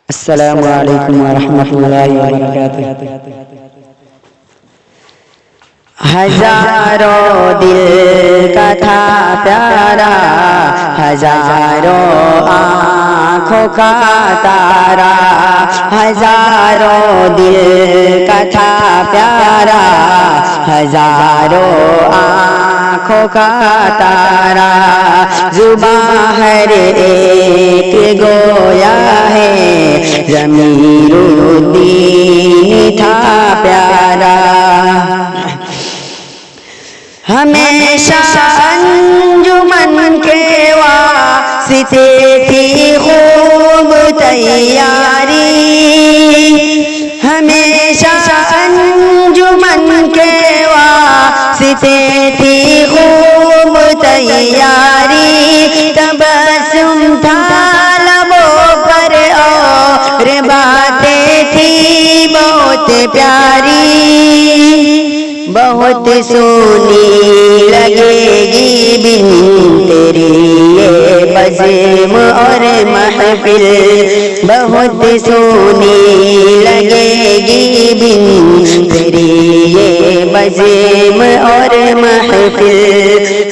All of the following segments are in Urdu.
السلام علیکم ورحمۃ اللہ وبرکاتہ۔ ہزاروں دل کا تھا پیارا، ہزاروں آنکھوں کا تارا، ہزاروں دل کا تھا پیارا، ہزاروں آنکھوں کا تارا، زباں ہر ایک گویا ہے، ضمیر الدین تھا پیارا، ہمیشہ انجمن کے واسطے تھی خوب تیاری، ہمیشہ انجمن کے واسطے تھی خوب تیاری، تبسم تھا لبوں پر اور باتیں تھی بہت پیاری، بہت سونی لگے گی بن تیری یہ بزم اور محفل، بہت سونی لگے گی بن تیری یہ بزم اور محفل،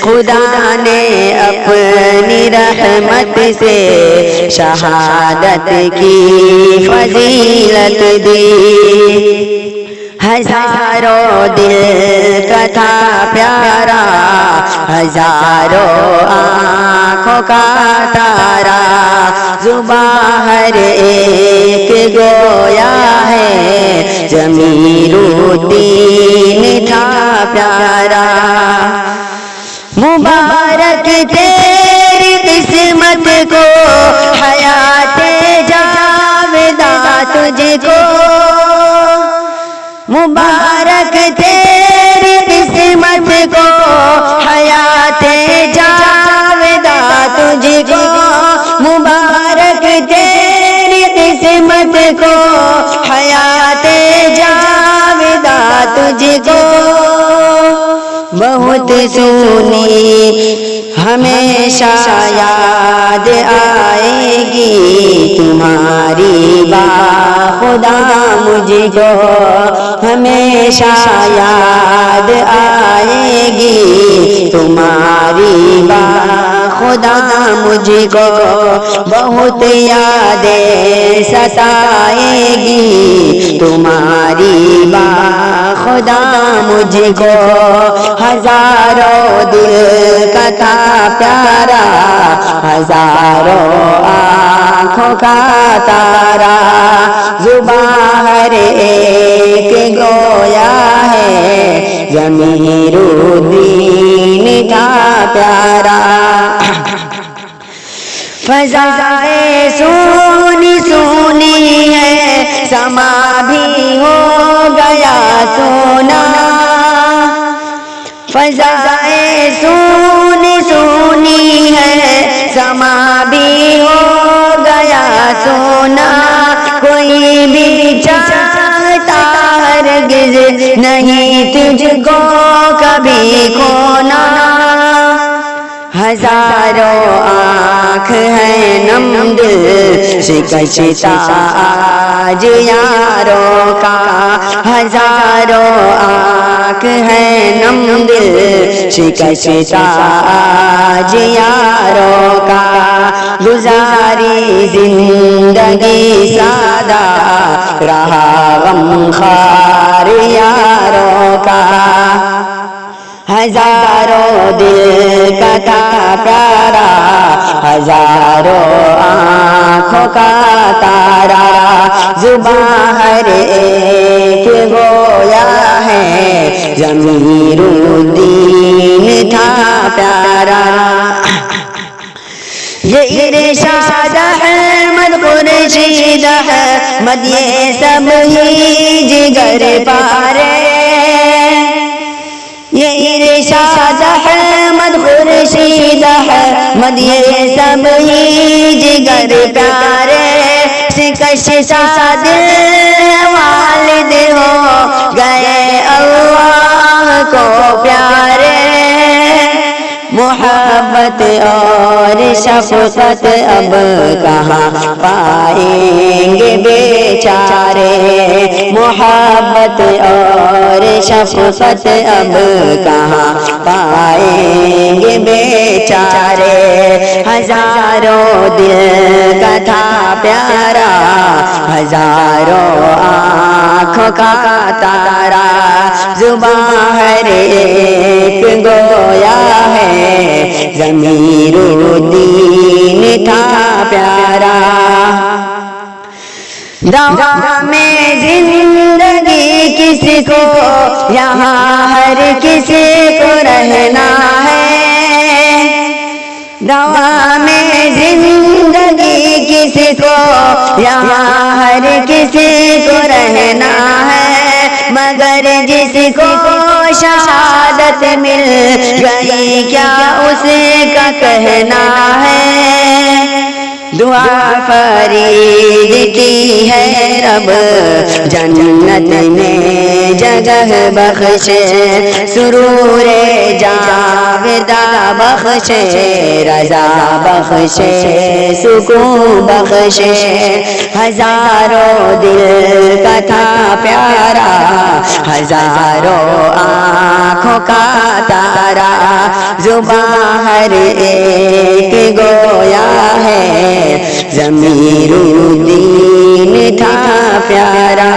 خدا نے اپنی رحمت سے شہادت کی فضیلت دی، ہزاروں دل کا تھا پیارا، ہزاروں آنکھوں کا تارا، زباں ہر ایک گویا ہے، ضمیر الدین تھا پیارا، مبارک تیری قسمت کو حیات جاوداں تجھ کو، مبارک تیری قسمت کو حیات جاوداں تجھ کو، مبارک تیری قسمت کو حیات جاوداں تجھ کو، بہت سونی ہمیشہ یاد آئے گی تمہاری باخدا مجھ کو، ہمیشہ یاد آئے گی تمہاری باخدا مجھ کو، بہت یادیں ستائے گی تمہاری باخدا مجھ کو، ہزاروں دل کا تھا پیارا، ہزاروں آنکھوں کا تارا، زباں ہر ایک گویا ہے، ضمیر الدین تھا پیارا، فضائے سونی سونی ہے، سما بھی ہو گیا سونا، فضائے سونی سونی ہے، سما بھی ہو گیا سونا، کوئی بھی چاہتا ہرگز نہیں تجھ کو کبھی کھونا، ہزاروں آنکھ ہے نم دل شکستہ آج یاروں کا، ہزاروں آنکھ ہے نم دل شکستہ آج یاروں کا، گزاری زندگی سادہ رہا غم خوار یاروں کا، ہزاروں دل کا تھا پیارا، ہزاروں آنکھوں کا تارا، زباں ہر ایک گویا ہے، ضمیر الدین تھا پیارا، یہ ارشاد احمد خورشید احمد یہ سب ہی جگر پارے، یہ ارشاد احمد خورشید احمد یہ سب ہی جگر پیارے، شکستہ دل والد ہو گئے اللہ کو پیارے، محبت اور شفقت اب کہاں پائیں گے بیچارے، محبت اور شفقت اب کہاں پائیں گے بیچارے، ہزاروں دل کا تھا پیارا، ہزاروں آنکھوں کا تارا، زباں ہر ایک گویا ہے، ضمیر الدین تھا پیارا۔ دوام زندگی کس کو یہاں ہر کسی کو رہنا ہے، دوام زندگی کس کو یہاں ہر کسی کو رہنا ہے، مگر جس کو شہادت مل گئی کیا اس کا کہنا ہے، دعا فرید کی ہے رب جنت میں جگہ بخشے، سرور جاودہ بخشے، رضا بخشے، سکون بخشے، ہزاروں دل کا تھا پیارا، ہزاروں آنکھوں کا تارا، زباں ہر ایک گویا ہے، ضمیر الدین تھا پیارا۔